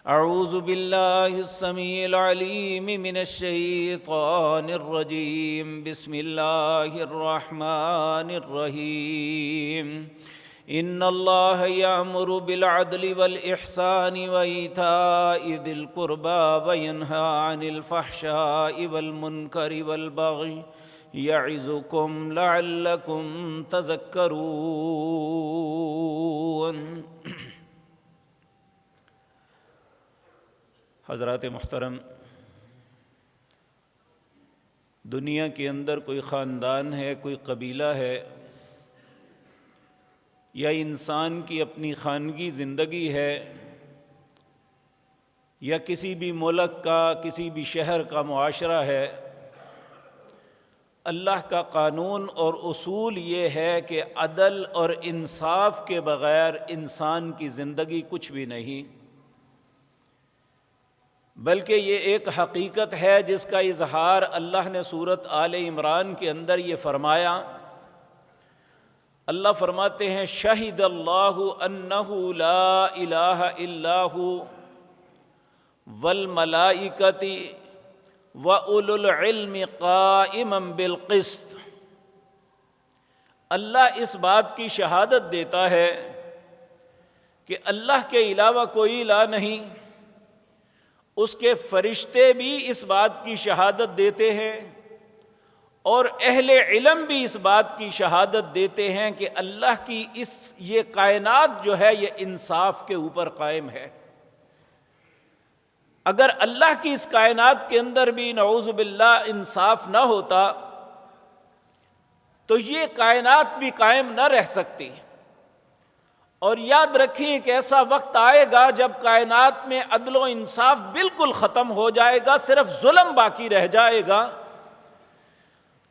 اعوذ باللہ السمیع العلیم من الشیطان الرجیم بسم اللہ الرحمن الرحیم ان اللہ یأمر بالعدل والإحسان وإیتاء ذی القربى وینہی عن الفحشاء والمنکر والبغی یعظکم لعلکم تذکرون۔ حضرات محترم، دنیا کے اندر کوئی خاندان ہے، کوئی قبیلہ ہے، یا انسان کی اپنی خانگی زندگی ہے، یا کسی بھی ملک کا، کسی بھی شہر کا معاشرہ ہے، اللہ کا قانون اور اصول یہ ہے کہ عدل اور انصاف کے بغیر انسان کی زندگی کچھ بھی نہیں، بلکہ یہ ایک حقیقت ہے جس کا اظہار اللہ نے سورۃ آل عمران کے اندر یہ فرمایا۔ اللہ فرماتے ہیں شہد اللہ انہ لا الہ الا ھو والملائکۃ واولو العلم قائما بالقسط۔ اللہ اس بات کی شہادت دیتا ہے کہ اللہ کے علاوہ کوئی الہ نہیں، اس کے فرشتے بھی اس بات کی شہادت دیتے ہیں، اور اہل علم بھی اس بات کی شہادت دیتے ہیں کہ اللہ کی یہ کائنات جو ہے یہ انصاف کے اوپر قائم ہے۔ اگر اللہ کی اس کائنات کے اندر بھی نعوذ باللہ انصاف نہ ہوتا تو یہ کائنات بھی قائم نہ رہ سکتی۔ اور یاد رکھیں ایک ایسا وقت آئے گا جب کائنات میں عدل و انصاف بالکل ختم ہو جائے گا، صرف ظلم باقی رہ جائے گا۔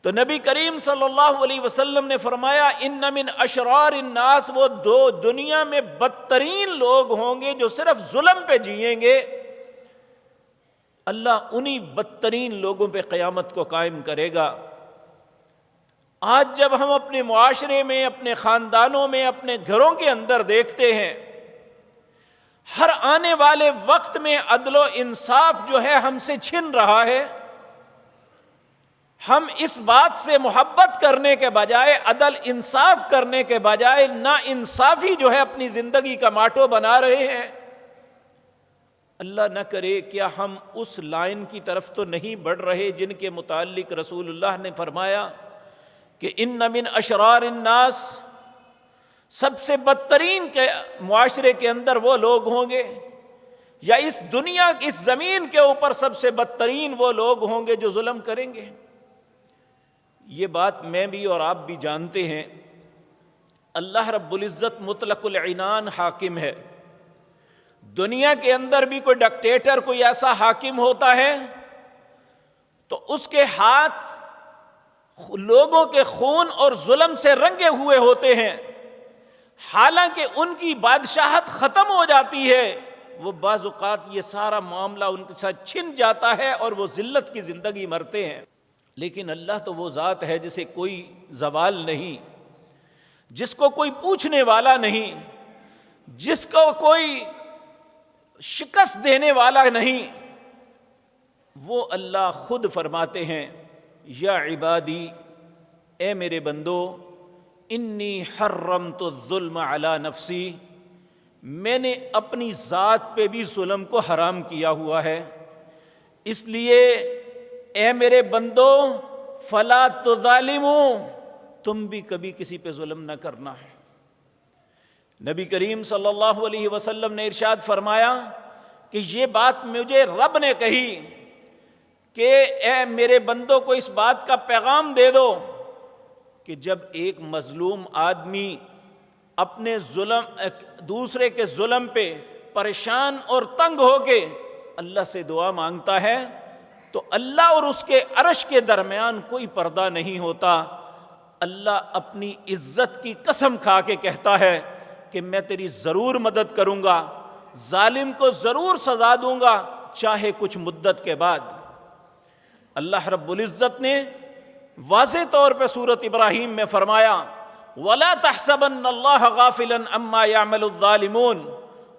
تو نبی کریم صلی اللہ علیہ وسلم نے فرمایا ان من اشرار الناس، وہ دو دنیا میں بدترین لوگ ہوں گے جو صرف ظلم پہ جئیں گے، اللہ انہی بدترین لوگوں پہ قیامت کو قائم کرے گا۔ آج جب ہم اپنے معاشرے میں، اپنے خاندانوں میں، اپنے گھروں کے اندر دیکھتے ہیں، ہر آنے والے وقت میں عدل و انصاف جو ہے ہم سے چھن رہا ہے۔ ہم اس بات سے محبت کرنے کے بجائے، عدل انصاف کرنے کے بجائے نا انصافی جو ہے اپنی زندگی کا ماٹو بنا رہے ہیں۔ اللہ نہ کرے کیا ہم اس لائن کی طرف تو نہیں بڑھ رہے جن کے متعلق رسول اللہ نے فرمایا کہ ان من اشرار الناس، سب سے بدترین کے معاشرے کے اندر وہ لوگ ہوں گے، یا اس دنیا اس زمین کے اوپر سب سے بدترین وہ لوگ ہوں گے جو ظلم کریں گے۔ یہ بات میں بھی اور آپ بھی جانتے ہیں، اللہ رب العزت مطلق العنان حاکم ہے۔ دنیا کے اندر بھی کوئی ڈکٹیٹر، کوئی ایسا حاکم ہوتا ہے تو اس کے ہاتھ لوگوں کے خون اور ظلم سے رنگے ہوئے ہوتے ہیں، حالانکہ ان کی بادشاہت ختم ہو جاتی ہے، وہ بعض اوقات یہ سارا معاملہ ان کے ساتھ چھن جاتا ہے اور وہ ذلت کی زندگی مرتے ہیں۔ لیکن اللہ تو وہ ذات ہے جسے کوئی زوال نہیں، جس کو کوئی پوچھنے والا نہیں، جس کو کوئی شکست دینے والا نہیں۔ وہ اللہ خود فرماتے ہیں یا عبادی، اے میرے بندو، انی حرمت الظلم علی نفسی، میں نے اپنی ذات پہ بھی ظلم کو حرام کیا ہوا ہے، اس لیے اے میرے بندو فلا تظالموا، تم بھی کبھی کسی پہ ظلم نہ کرنا۔ نبی کریم صلی اللہ علیہ وسلم نے ارشاد فرمایا کہ یہ بات مجھے رب نے کہی کہ اے میرے بندوں کو اس بات کا پیغام دے دو کہ جب ایک مظلوم آدمی اپنے دوسرے کے ظلم پہ پریشان اور تنگ ہو کے اللہ سے دعا مانگتا ہے تو اللہ اور اس کے عرش کے درمیان کوئی پردہ نہیں ہوتا۔ اللہ اپنی عزت کی قسم کھا کے کہتا ہے کہ میں تیری ضرور مدد کروں گا، ظالم کو ضرور سزا دوں گا، چاہے کچھ مدت کے بعد۔ اللہ رب العزت نے واضح طور پہ سورۃ ابراہیم میں فرمایا وَلَا تَحْسَبَنَّ اللَّهَ غَافِلًا عَمَّا يَعْمَلُ الظَّالِمُونَ،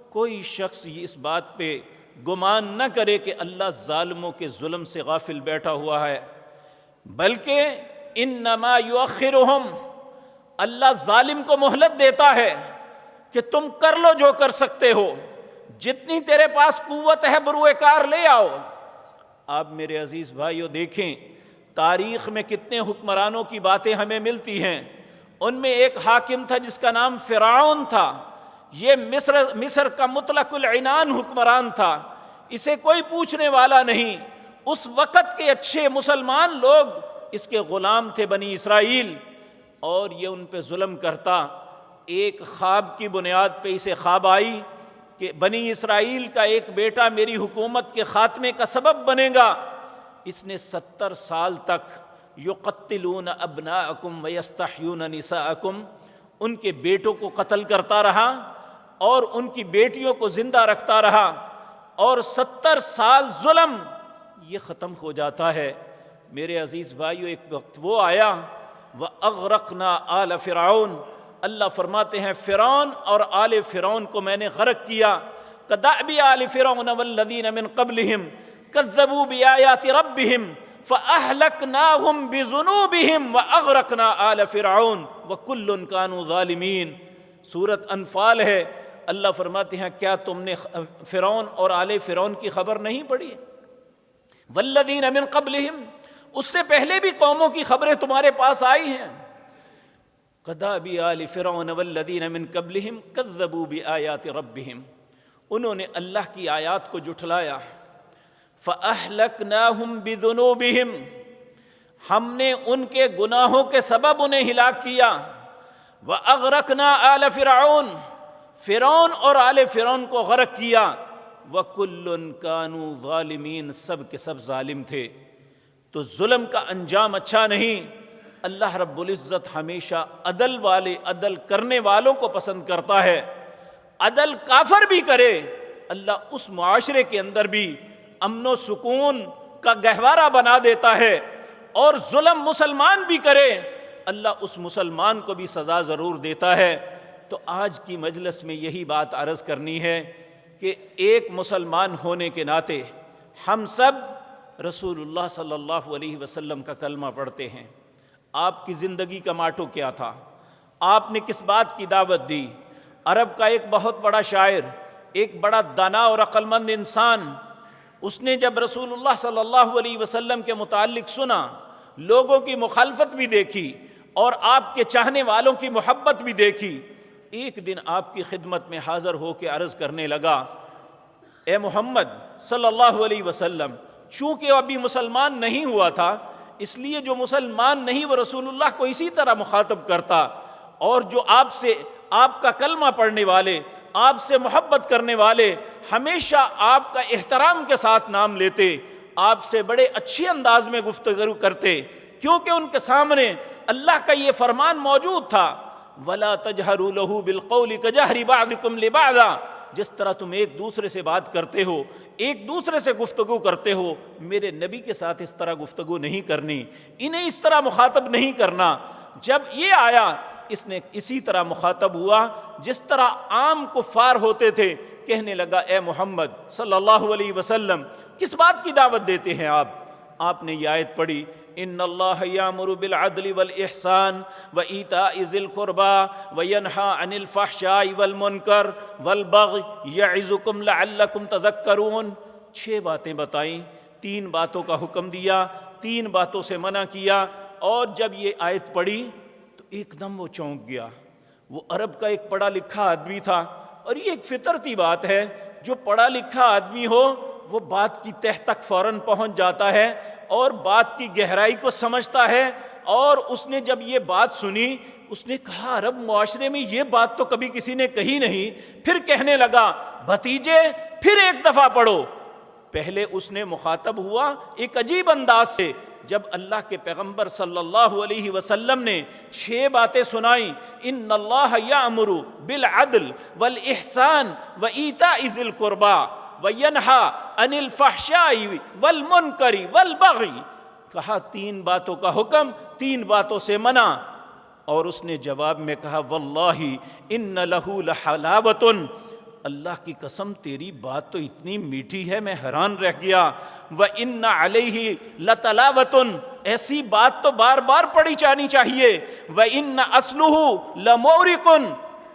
کوئی شخص اس بات پہ گمان نہ کرے کہ اللہ ظالموں کے ظلم سے غافل بیٹھا ہوا ہے، بلکہ انما یؤخرہم، اللہ ظالم کو مہلت دیتا ہے کہ تم کر لو جو کر سکتے ہو، جتنی تیرے پاس قوت ہے بروئے کار لے آؤ۔ آپ میرے عزیز بھائیو دیکھیں تاریخ میں کتنے حکمرانوں کی باتیں ہمیں ملتی ہیں، ان میں ایک حاکم تھا جس کا نام فرعون تھا، یہ مصر کا مطلق العنان حکمران تھا، اسے کوئی پوچھنے والا نہیں۔ اس وقت کے اچھے مسلمان لوگ اس کے غلام تھے بنی اسرائیل، اور یہ ان پہ ظلم کرتا۔ ایک خواب کی بنیاد پہ اسے خواب آئی کہ بنی اسرائیل کا ایک بیٹا میری حکومت کے خاتمے کا سبب بنے گا۔ اس نے 70 سال تک یقتلون ابناءکم ویستحیون نساءکم، ان کے بیٹوں کو قتل کرتا رہا اور ان کی بیٹیوں کو زندہ رکھتا رہا، اور 70 سال ظلم یہ ختم ہو جاتا ہے۔ میرے عزیز بھائیو ایک وقت وہ آیا وَأَغْرَقْنَا آلَ فِرْعَوْنَ، اللہ فرماتے ہیں فرعون اور آل فرعون کو میں نے غرق کیا۔ كَدَأْبِ آلِ فِرْعَوْنَ وَالَّذِينَ مِن قَبْلِهِمْ كَذَّبُوا بِآيَاتِ رَبِّهِمْ فَأَهْلَكْنَاهُمْ بِذُنُوبِهِمْ وَأَغْرَقْنَا آلَ فِرْعَوْنَ وَكُلٌّ كَانُوا ظَالِمِينَ۔ سورۃ انفال ہے، اللہ فرماتے ہیں کیا تم نے فرعون اور آل فرعون کی خبر نہیں پڑھی؟ والذین من قبلہم، اس سے پہلے بھی قوموں کی خبریں تمہارے پاس آئی ہیں۔ کداب آل فرعون والذین من قبلہم کذبوا بآیات ربہم، انہوں نے اللہ کی آیات کو جھٹلایا۔ فأہلکناہم بذنوبہم، ہم نے ان کے گناہوں کے سبب انہیں ہلاک کیا۔ وأغرقنا آل فرعون، فرعون اور آل فرعون کو غرق کیا۔ وَكُلٌّ كَانُوا ظَالِمِينَ، سب کے سب ظالم تھے۔ تو ظلم کا انجام اچھا نہیں۔ اللہ رب العزت ہمیشہ عدل والے، عدل کرنے والوں کو پسند کرتا ہے۔ عدل کافر بھی کرے، اللہ اس معاشرے کے اندر بھی امن و سکون کا گہوارہ بنا دیتا ہے، اور ظلم مسلمان بھی کرے، اللہ اس مسلمان کو بھی سزا ضرور دیتا ہے۔ تو آج کی مجلس میں یہی بات عرض کرنی ہے کہ ایک مسلمان ہونے کے ناطے ہم سب رسول اللہ صلی اللہ علیہ وسلم کا کلمہ پڑھتے ہیں۔ آپ کی زندگی کا ماٹو کیا تھا؟ آپ نے کس بات کی دعوت دی؟ عرب کا ایک بہت بڑا شاعر، ایک بڑا دانا اور عقل مند انسان، اس نے جب رسول اللہ صلی اللہ علیہ وسلم کے متعلق سنا، لوگوں کی مخالفت بھی دیکھی اور آپ کے چاہنے والوں کی محبت بھی دیکھی، ایک دن آپ کی خدمت میں حاضر ہو کے عرض کرنے لگا، اے محمد صلی اللہ علیہ وسلم، چونکہ ابھی مسلمان نہیں ہوا تھا، اس لیے جو مسلمان نہیں وہ رسول اللہ کو اسی طرح مخاطب کرتا، اور جو آپ کا کلمہ پڑھنے والے، آپ سے محبت کرنے والے ہمیشہ آپ کا احترام کے ساتھ نام لیتے، آپ سے بڑے اچھے انداز میں گفتگو کرتے، کیونکہ ان کے سامنے اللہ کا یہ فرمان موجود تھا، وَلَا تَجْهَرُوا لَهُ بِالْقَوْلِ كَجَهْرِ بَعْضِكُمْ لِبَعْضٍ، جس طرح تم ایک دوسرے سے بات کرتے ہو، ایک دوسرے سے گفتگو کرتے ہو، میرے نبی کے ساتھ اس طرح گفتگو نہیں کرنی، انہیں اس طرح مخاطب نہیں کرنا۔ جب یہ آیا، اس نے اسی طرح مخاطب ہوا جس طرح عام کفار ہوتے تھے، کہنے لگا اے محمد صلی اللہ علیہ وسلم، کس بات کی دعوت دیتے ہیں آپ؟ آپ نے یہ آیت پڑھی، ان اللہ یامر بالعدل والاحسان وایتاء ذی القربى وینہی عن الفحشاء والمنکر والبغی یعظکم لعلکم تذکرون۔ 6 باتیں بتائیں، 3 باتوں کا حکم دیا، 3 باتوں سے منع کیا، اور جب یہ آیت پڑھی تو ایک دم وہ چونک گیا۔ وہ عرب کا ایک پڑھا لکھا آدمی تھا، اور یہ ایک فطرتی بات ہے، جو پڑھا لکھا آدمی ہو وہ بات کی تہ تک فوراً پہنچ جاتا ہے اور بات کی گہرائی کو سمجھتا ہے۔ اور اس نے جب یہ بات سنی، اس نے کہا عرب معاشرے میں یہ بات تو کبھی کسی نے کہی نہیں۔ پھر کہنے لگا بھتیجے پھر ایک دفعہ پڑھو۔ پہلے اس نے مخاطب ہوا ایک عجیب انداز سے، جب اللہ کے پیغمبر صلی اللہ علیہ وسلم نے 6 باتیں سنائیں، ان اللہ یامر بالعدل والاحسان وایتاء ذی القربى وینہی عن الفحشاء والمنکر والبغی، کہا 3 باتوں کا حکم، 3 باتوں سے منع۔ اور اس نے جواب میں کہا واللہ ان لہ لحلاوۃ، اللہ کی قسم تیری بات تو اتنی میٹھی ہے میں حیران رہ گیا. وَإِنَّ عَلَيْهِ لَتَلَاوَةٌ ایسی بات تو بار بار پڑھی جانی چاہیے. وَإِنَّ أَصْلُهُ لَمُورِقٌ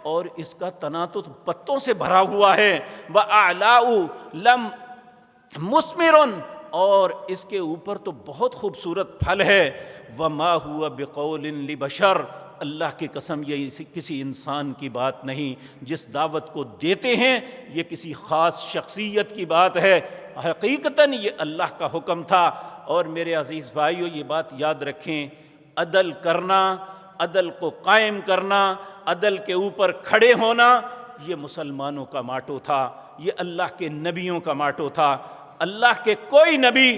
اور اس کا تنا تو پتوں سے بھرا ہوا ہے. وَأَعْلَاؤُ لَمْ مُثْمِرٌ اور اس کے اوپر تو بہت خوبصورت پھل ہے. وَمَا هُوَ بِقَوْلٍ لِبَشَرٍ اللہ کی قسم یہ کسی انسان کی بات نہیں. جس دعوت کو دیتے ہیں یہ کسی خاص شخصیت کی بات ہے، حقیقتاً یہ اللہ کا حکم تھا. اور میرے عزیز بھائیو یہ بات یاد رکھیں، عدل کرنا، عدل کو قائم کرنا، عدل کے اوپر کھڑے ہونا، یہ مسلمانوں کا ماٹو تھا، یہ اللہ کے نبیوں کا ماٹو تھا. اللہ کے کوئی نبی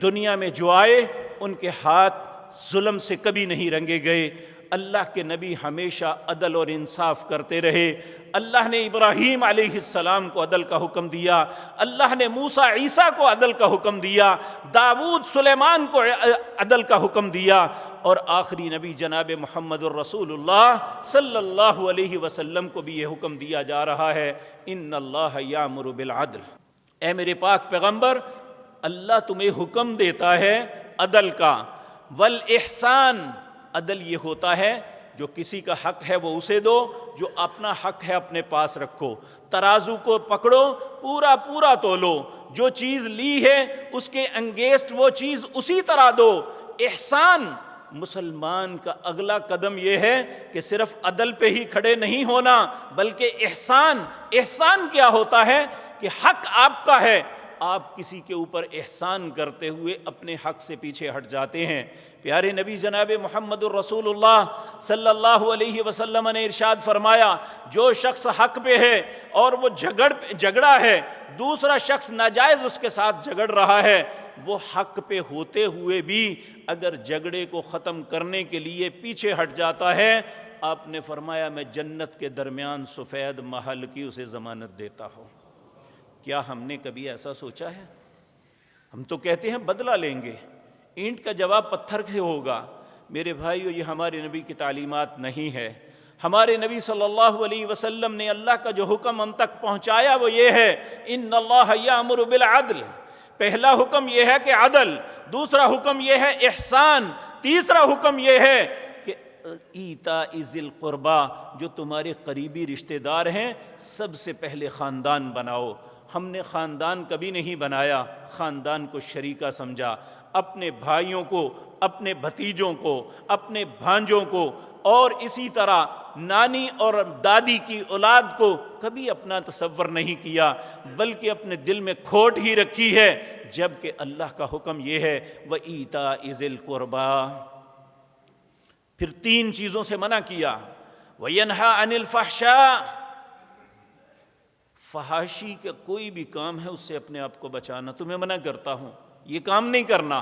دنیا میں جو آئے ان کے ہاتھ ظلم سے کبھی نہیں رنگے گئے. اللہ کے نبی ہمیشہ عدل اور انصاف کرتے رہے. اللہ نے ابراہیم علیہ السلام کو عدل کا حکم دیا، اللہ نے موسیٰ عیسیٰ کو عدل کا حکم دیا، داؤد سلیمان کو عدل کا حکم دیا، اور آخری نبی جناب محمد الرسول اللہ صلی اللہ علیہ وسلم کو بھی یہ حکم دیا جا رہا ہے، ان اللہ یامر بالعدل. اے میرے پاک پیغمبر، اللہ تمہیں حکم دیتا ہے عدل کا. والاحسان عدل یہ ہوتا ہے جو کسی کا حق ہے وہ اسے دو، جو اپنا حق ہے اپنے پاس رکھو. ترازو کو پکڑو، پورا پورا تولو، جو چیز لی ہے اس کے انگیسٹ وہ چیز اسی طرح دو. احسان مسلمان کا اگلا قدم یہ ہے کہ صرف عدل پہ ہی کھڑے نہیں ہونا، بلکہ احسان کیا ہوتا ہے کہ حق آپ کا ہے، آپ کسی کے اوپر احسان کرتے ہوئے اپنے حق سے پیچھے ہٹ جاتے ہیں. پیارے نبی جناب محمد الرسول اللہ صلی اللہ علیہ وسلم نے ارشاد فرمایا، جو شخص حق پہ ہے اور وہ جھگڑا ہے، دوسرا شخص ناجائز اس کے ساتھ جھگڑ رہا ہے، وہ حق پہ ہوتے ہوئے بھی اگر جھگڑے کو ختم کرنے کے لیے پیچھے ہٹ جاتا ہے، آپ نے فرمایا میں جنت کے درمیان سفید محل کی اسے ضمانت دیتا ہوں. کیا ہم نے کبھی ایسا سوچا ہے؟ ہم تو کہتے ہیں بدلہ لیں گے، اینٹ کا جواب پتھر سے ہوگا. میرے بھائیو یہ ہمارے نبی کی تعلیمات نہیں ہے. ہمارے نبی صلی اللہ علیہ وسلم نے اللہ کا جو حکم ہم تک پہنچایا وہ یہ ہے، ان اللہ یامر بالعدل. پہلا حکم یہ ہے کہ عدل، دوسرا حکم یہ ہے احسان، تیسرا حکم یہ ہے کہ ایتاء ذی القربی، جو تمہارے قریبی رشتہ دار ہیں سب سے پہلے خاندان بناؤ. ہم نے خاندان کبھی نہیں بنایا، خاندان کو شریکہ سمجھا. اپنے بھائیوں کو، اپنے بھتیجوں کو، اپنے بھانجوں کو، اور اسی طرح نانی اور دادی کی اولاد کو کبھی اپنا تصور نہیں کیا، بلکہ اپنے دل میں کھوٹ ہی رکھی ہے. جبکہ اللہ کا حکم یہ ہے وَإِيتَاءِ ذِي الْقُرْبَىٰ. پھر 3 چیزوں سے منع کیا، وَيَنْهَىٰ عَنِ الْفَحْشَاءِ. فحاشی کا کوئی بھی کام ہے اس سے اپنے آپ کو بچانا. تمہیں منع کرتا ہوں یہ کام نہیں کرنا،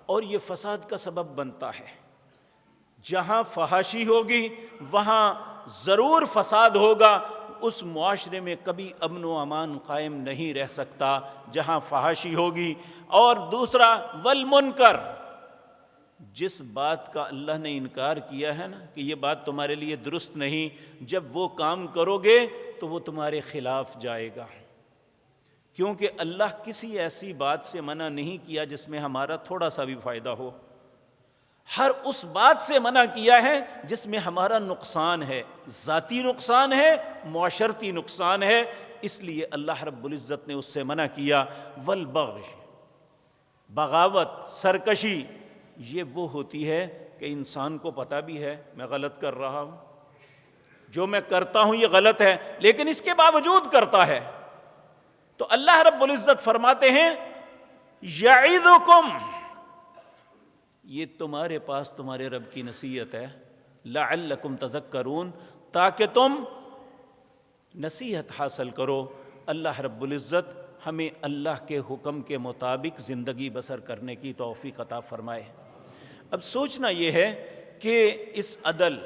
اور یہ فساد کا سبب بنتا ہے. جہاں فحاشی ہوگی وہاں ضرور فساد ہوگا. اس معاشرے میں کبھی امن و امان قائم نہیں رہ سکتا جہاں فحاشی ہوگی. اور دوسرا والمنکر، جس بات کا اللہ نے انکار کیا ہے نا کہ یہ بات تمہارے لیے درست نہیں، جب وہ کام کرو گے تو وہ تمہارے خلاف جائے گا. کیونکہ اللہ کسی ایسی بات سے منع نہیں کیا جس میں ہمارا تھوڑا سا بھی فائدہ ہو. ہر اس بات سے منع کیا ہے جس میں ہمارا نقصان ہے، ذاتی نقصان ہے، معاشرتی نقصان ہے. اس لیے اللہ رب العزت نے اس سے منع کیا. والبغی، بغاوت، سرکشی، یہ وہ ہوتی ہے کہ انسان کو پتہ بھی ہے میں غلط کر رہا ہوں، جو میں کرتا ہوں یہ غلط ہے، لیکن اس کے باوجود کرتا ہے. تو اللہ رب العزت فرماتے ہیں یعظکم، یہ تمہارے پاس تمہارے رب کی نصیحت ہے، لعلکم تذکرون، تاکہ تم نصیحت حاصل کرو. اللہ رب العزت ہمیں اللہ کے حکم کے مطابق زندگی بسر کرنے کی توفیق عطا فرمائے. اب سوچنا یہ ہے کہ اس عدل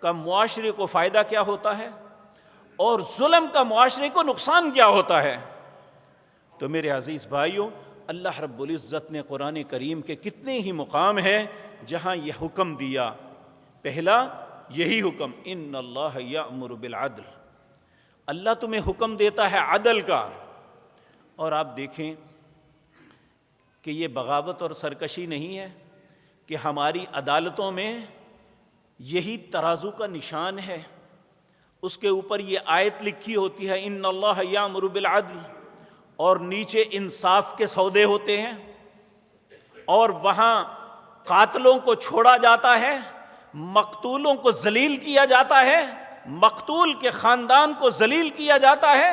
کا معاشرے کو فائدہ کیا ہوتا ہے اور ظلم کا معاشرے کو نقصان کیا ہوتا ہے. تو میرے عزیز بھائیوں، اللہ رب العزت نے قرآن کریم کے کتنے ہی مقام ہیں جہاں یہ حکم دیا. پہلا یہی حکم، ان اللہ یأمر بالعدل، اللہ تمہیں حکم دیتا ہے عدل کا، اور آپ دیکھیں کہ یہ بغاوت اور سرکشی نہیں ہے کہ ہماری عدالتوں میں یہی ترازو کا نشان ہے، اس کے اوپر یہ آیت لکھی ہوتی ہے ان اللہ یامر بالعدل، اور نیچے انصاف کے سودے ہوتے ہیں، اور وہاں قاتلوں کو چھوڑا جاتا ہے، مقتولوں کو ذلیل کیا جاتا ہے، مقتول کے خاندان کو ذلیل کیا جاتا ہے،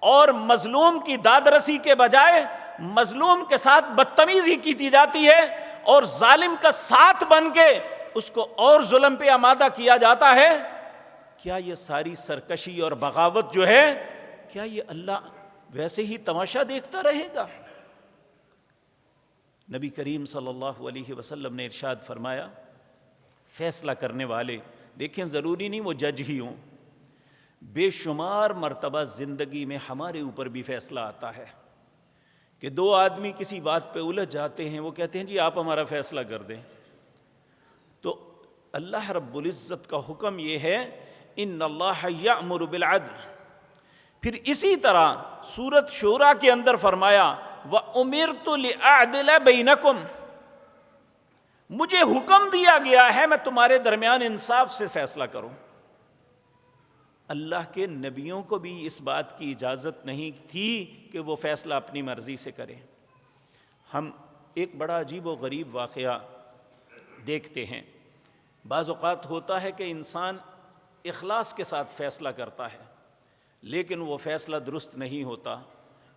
اور مظلوم کی داد رسی کے بجائے مظلوم کے ساتھ بدتمیزی کی جاتی ہے، اور ظالم کا ساتھ بن کے اس کو اور ظلم پہ آمادہ کیا جاتا ہے۔ کیا یہ ساری سرکشی اور بغاوت جو ہے، کیا یہ اللہ ویسے ہی تماشا دیکھتا رہے گا؟ نبی کریم صلی اللہ علیہ وسلم نے ارشاد فرمایا، فیصلہ کرنے والے، دیکھیں ضروری نہیں وہ جج ہی ہوں، بے شمار مرتبہ زندگی میں ہمارے اوپر بھی فیصلہ آتا ہے کہ دو آدمی کسی بات پہ الجھ جاتے ہیں، وہ کہتے ہیں جی آپ ہمارا فیصلہ کر دیں، تو اللہ رب العزت کا حکم یہ ہے ان اللہ یأمر بالعدل۔ پھر اسی طرح سورۃ شورى کے اندر فرمایا وَأُمِرْتُ لِأَعْدِلَ بَيْنَكُمْ، مجھے حکم دیا گیا ہے میں تمہارے درمیان انصاف سے فیصلہ کروں۔ اللہ کے نبیوں کو بھی اس بات کی اجازت نہیں تھی کہ وہ فیصلہ اپنی مرضی سے کریں۔ ہم ایک بڑا عجیب و غریب واقعہ دیکھتے ہیں، بعض اوقات ہوتا ہے کہ انسان اخلاص کے ساتھ فیصلہ کرتا ہے لیکن وہ فیصلہ درست نہیں ہوتا۔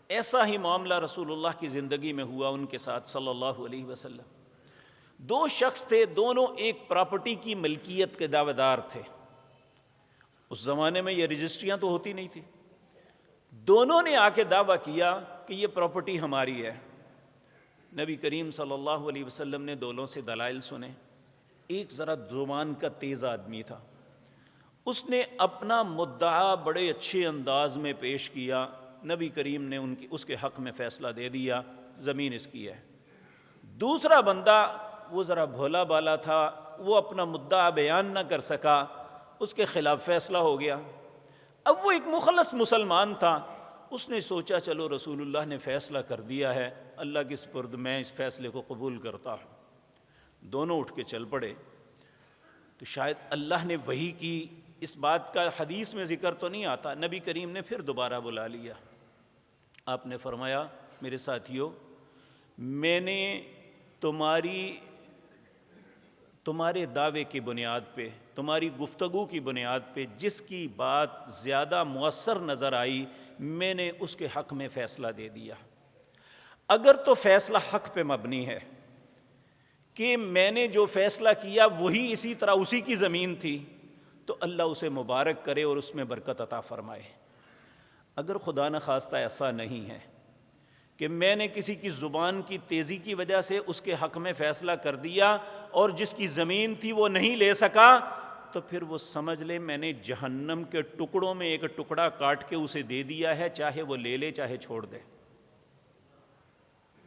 ایسا ہی معاملہ رسول اللہ کی زندگی میں ہوا ان کے ساتھ صلی اللہ علیہ وسلم۔ دو شخص تھے، دونوں ایک پراپرٹی کی ملکیت کے دعوے دار تھے۔ اس زمانے میں یہ رجسٹریاں تو ہوتی نہیں تھی، دونوں نے آ کے دعویٰ کیا کہ یہ پراپرٹی ہماری ہے۔ نبی کریم صلی اللہ علیہ وسلم نے دونوں سے دلائل سنے۔ ایک ذرا زبان کا تیز آدمی تھا، اس نے اپنا مدعا بڑے اچھے انداز میں پیش کیا، نبی کریم نے اس کے حق میں فیصلہ دے دیا، زمین اس کی ہے۔ دوسرا بندہ وہ ذرا بھولا بالا تھا، وہ اپنا مدعا بیان نہ کر سکا، اس کے خلاف فیصلہ ہو گیا۔ اب وہ ایک مخلص مسلمان تھا، اس نے سوچا چلو رسول اللہ نے فیصلہ کر دیا ہے، اللہ کے سپرد میں اس فیصلے کو قبول کرتا ہوں۔ دونوں اٹھ کے چل پڑے، تو شاید اللہ نے وحی کی، اس بات کا حدیث میں ذکر تو نہیں آتا۔ نبی کریم نے پھر دوبارہ بلا لیا، آپ نے فرمایا میرے ساتھیو، میں نے تمہارے دعوے کی بنیاد پہ، تمہاری گفتگو کی بنیاد پہ جس کی بات زیادہ مؤثر نظر آئی، میں نے اس کے حق میں فیصلہ دے دیا۔ اگر تو فیصلہ حق پہ مبنی ہے کہ میں نے جو فیصلہ کیا وہی اسی طرح اسی کی زمین تھی، تو اللہ اسے مبارک کرے اور اس میں برکت عطا فرمائے۔ اگر خدا نخواستہ ایسا نہیں ہے کہ میں نے کسی کی زبان کی تیزی کی وجہ سے اس کے حق میں فیصلہ کر دیا اور جس کی زمین تھی وہ نہیں لے سکا، تو پھر وہ سمجھ لے میں نے جہنم کے ٹکڑوں میں ایک ٹکڑا کاٹ کے اسے دے دیا ہے، چاہے وہ لے لے چاہے چھوڑ دے۔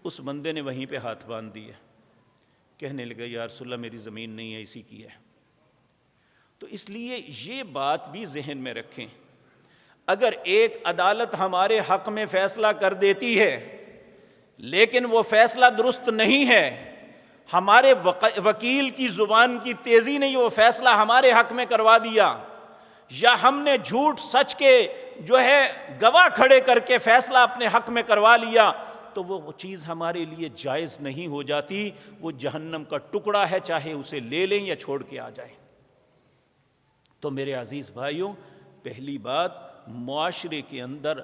اس بندے نے وہیں پہ ہاتھ باندھ دیا، کہنے لگا یا رسول اللہ میری زمین نہیں ہے، اسی کی ہے۔ تو اس لیے یہ بات بھی ذہن میں رکھیں، اگر ایک عدالت ہمارے حق میں فیصلہ کر دیتی ہے لیکن وہ فیصلہ درست نہیں ہے، ہمارے وکیل کی زبان کی تیزی نے وہ فیصلہ ہمارے حق میں کروا دیا، یا ہم نے جھوٹ سچ کے جو ہے گواہ کھڑے کر کے فیصلہ اپنے حق میں کروا لیا، تو وہ چیز ہمارے لیے جائز نہیں ہو جاتی، وہ جہنم کا ٹکڑا ہے، چاہے اسے لے لیں یا چھوڑ کے آ جائیں۔ تو میرے عزیز بھائیوں، پہلی بات، معاشرے کے اندر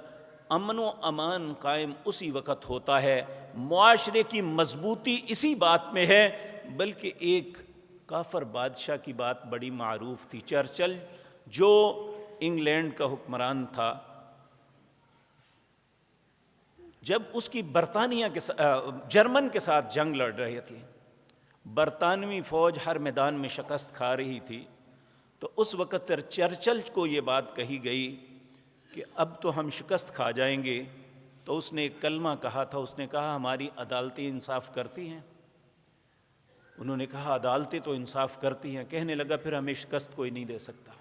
امن و امان قائم اسی وقت ہوتا ہے، معاشرے کی مضبوطی اسی بات میں ہے۔ بلکہ ایک کافر بادشاہ کی بات بڑی معروف تھی، چرچل جو انگلینڈ کا حکمران تھا، جب اس کی برطانیہ کے جرمن کے ساتھ جنگ لڑ رہی تھی، برطانوی فوج ہر میدان میں شکست کھا رہی تھی، تو اس وقت چرچل کو یہ بات کہی گئی کہ اب تو ہم شکست کھا جائیں گے، تو اس نے ایک کلمہ کہا تھا، اس نے کہا ہماری عدالتیں انصاف کرتی ہیں؟ انہوں نے کہا عدالتیں تو انصاف کرتی ہیں۔ کہنے لگا پھر ہمیں شکست کوئی نہیں دے سکتا۔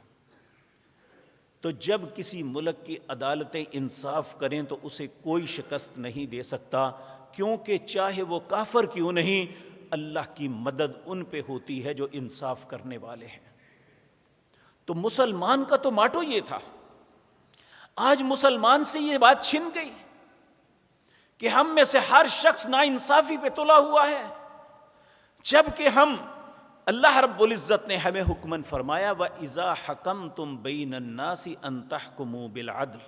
تو جب کسی ملک کی عدالتیں انصاف کریں تو اسے کوئی شکست نہیں دے سکتا، کیونکہ چاہے وہ کافر کیوں نہیں، اللہ کی مدد ان پہ ہوتی ہے جو انصاف کرنے والے ہیں۔ تو مسلمان کا تو ماٹو یہ تھا۔ آج مسلمان سے یہ بات چھن گئی کہ ہم میں سے ہر شخص ناانصافی پہ تلا ہوا ہے، جبکہ ہم اللہ رب العزت نے ہمیں حکمن فرمایا وَإِذَا حَكَمْتُمْ بَيْنَ النَّاسِ أَن تَحْكُمُوا بِالْعَدْلِ،